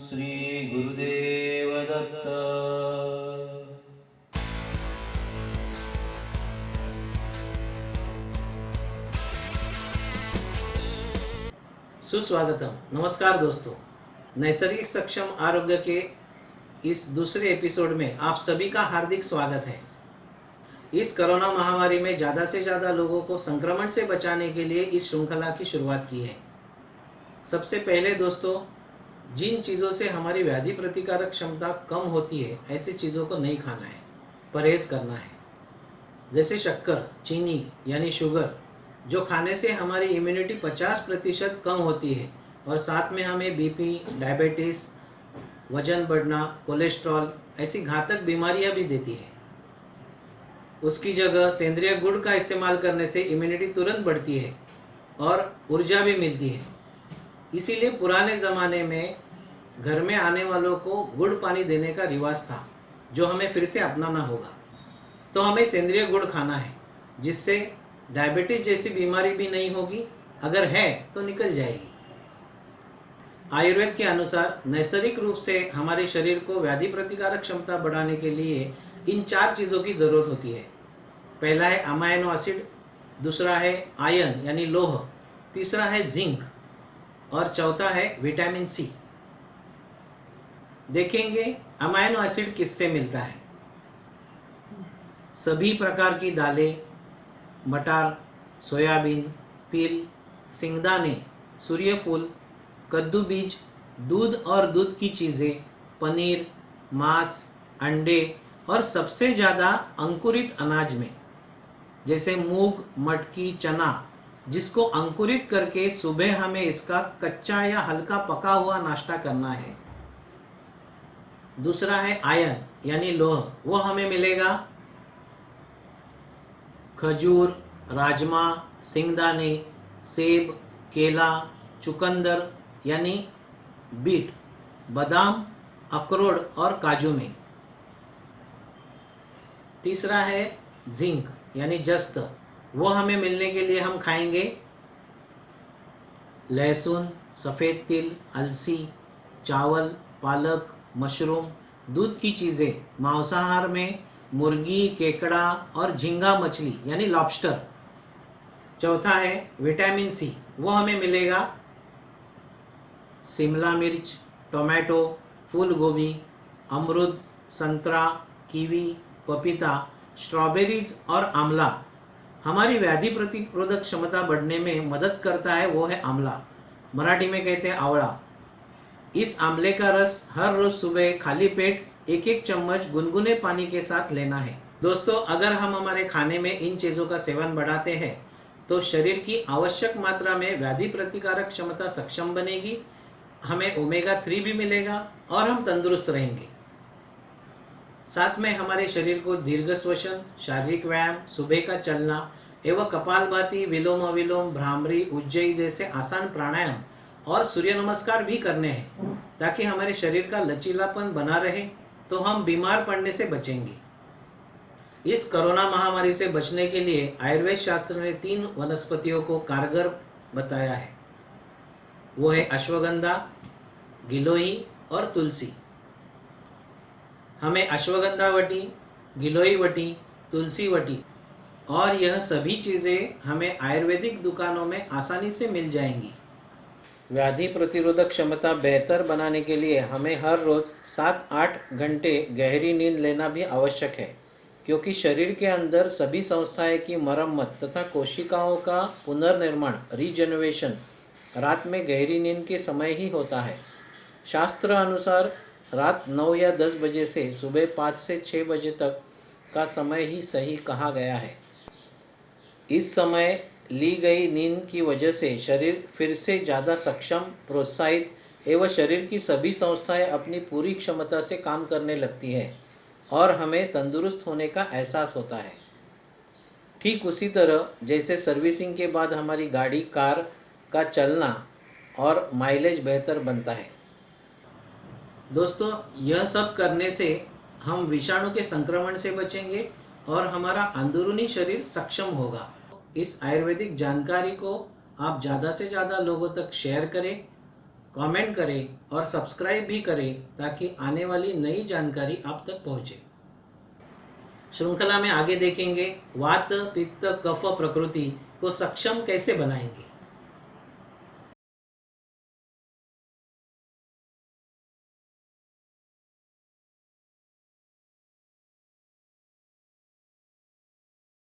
श्री गुरुदेव दत्त। सुस्वागतम। नमस्कार दोस्तों, नैसर्गिक सक्षम आरोग्य के इस दूसरे एपिसोड में आप सभी का हार्दिक स्वागत है। इस कोरोना महामारी में ज़्यादा से ज़्यादा लोगों को संक्रमण से बचाने के लिए इस श्रृंखला की शुरुआत की है। सबसे पहले दोस्तों, जिन चीज़ों से हमारी व्याधि प्रतिकारक क्षमता कम होती है ऐसी चीज़ों को नहीं खाना है, परहेज करना है। जैसे शक्कर, चीनी यानी शुगर, जो खाने से हमारी इम्यूनिटी 50% कम होती है और साथ में हमें बीपी, डायबिटीज़, वजन बढ़ना, कोलेस्ट्रॉल ऐसी घातक बीमारियां भी देती है। उसकी जगह सेंद्रिय गुड़ का इस्तेमाल करने से इम्यूनिटी तुरंत बढ़ती है और ऊर्जा भी मिलती है। इसीलिए पुराने ज़माने में घर में आने वालों को गुड़ पानी देने का रिवाज था, जो हमें फिर से अपनाना होगा। तो हमें सेंद्रिय गुड़ खाना है, जिससे डायबिटीज जैसी बीमारी भी नहीं होगी, अगर है तो निकल जाएगी। आयुर्वेद के अनुसार नैसर्गिक रूप से हमारे शरीर को व्याधि प्रतिकारक क्षमता बढ़ाने के लिए इन 4 चीज़ों की ज़रूरत होती है। पहला है अमाइनो एसिड, दूसरा है आयरन यानी लोह, तीसरा है जिंक और चौथा है विटामिन सी। देखेंगे अमाइनो एसिड किससे मिलता है। सभी प्रकार की दालें, मटर, सोयाबीन, तिल, सिंगदाने, सूर्यफूल, कद्दू बीज, दूध और दूध की चीज़ें, पनीर, मांस, अंडे और सबसे ज़्यादा अंकुरित अनाज में, जैसे मूंग, मटकी, चना, जिसको अंकुरित करके सुबह हमें इसका कच्चा या हल्का पका हुआ नाश्ता करना है। दूसरा है आयरन यानी लोह, वो हमें मिलेगा खजूर, राजमा, सिंगदाने, सेब, केला, चुकंदर यानी बीट, बादाम, अखरोट और काजू में। तीसरा है जिंक यानी जस्त, वो हमें मिलने के लिए हम खाएंगे लहसुन, सफ़ेद तिल, अलसी, चावल, पालक, मशरूम, दूध की चीज़ें, मांसाहार में मुर्गी, केकड़ा और झींगा मछली यानी लॉबस्टर। चौथा है विटामिन सी, वो हमें मिलेगा शिमला मिर्च, टोमेटो, फूल गोभी, अमरूद, संतरा, कीवी, पपीता, स्ट्रॉबेरीज और आंवला। हमारी व्याधि प्रतिरोधक क्षमता बढ़ने में मदद करता है, वो है आंवला, मराठी में कहते हैं आवड़ा। इस आंवले का रस हर रोज सुबह खाली पेट 1-1 चम्मच गुनगुने पानी के साथ लेना है। दोस्तों, अगर हम हमारे खाने में इन चीज़ों का सेवन बढ़ाते हैं तो शरीर की आवश्यक मात्रा में व्याधि प्रतिकारक क्षमता सक्षम बनेगी, हमें ओमेगा 3 भी मिलेगा और हम तंदुरुस्त रहेंगे। साथ में हमारे शरीर को दीर्घ श्वसन, शारीरिक व्यायाम, सुबह का चलना एवं कपालभाति, विलोम अविलोम, भ्रामरी, उज्जयी जैसे आसान प्राणायाम और सूर्य नमस्कार भी करने हैं, ताकि हमारे शरीर का लचीलापन बना रहे, तो हम बीमार पड़ने से बचेंगे। इस कोरोना महामारी से बचने के लिए आयुर्वेद शास्त्र ने 3 वनस्पतियों को कारगर बताया है। वो है अश्वगंधा, गिलोई और तुलसी। हमें अश्वगंधा वटी, गिलोई वटी, तुलसी वटी और यह सभी चीज़ें हमें आयुर्वेदिक दुकानों में आसानी से मिल जाएंगी। व्याधि प्रतिरोधक क्षमता बेहतर बनाने के लिए हमें हर रोज़ 7-8 घंटे गहरी नींद लेना भी आवश्यक है, क्योंकि शरीर के अंदर सभी संस्थाएं की मरम्मत तथा कोशिकाओं का पुनर्निर्माण, रीजनरेशन रात में गहरी नींद के समय ही होता है। शास्त्र अनुसार रात 9 या 10 बजे से सुबह 5 से 6 बजे तक का समय ही सही कहा गया है। इस समय ली गई नींद की वजह से शरीर फिर से ज़्यादा सक्षम, प्रोत्साहित एवं शरीर की सभी संस्थाएं अपनी पूरी क्षमता से काम करने लगती है और हमें तंदुरुस्त होने का एहसास होता है। ठीक उसी तरह जैसे सर्विसिंग के बाद हमारी गाड़ी, कार का चलना और माइलेज बेहतर बनता है। दोस्तों, यह सब करने से हम विषाणु के संक्रमण से बचेंगे और हमारा अंदरूनी शरीर सक्षम होगा। इस आयुर्वेदिक जानकारी को आप ज़्यादा से ज़्यादा लोगों तक शेयर करें कमेंट करें और सब्सक्राइब भी करें ताकि आने वाली नई जानकारी आप तक पहुंचे। श्रृंखला में आगे देखेंगे वात पित्त कफ प्रकृति को सक्षम कैसे बनाएंगे।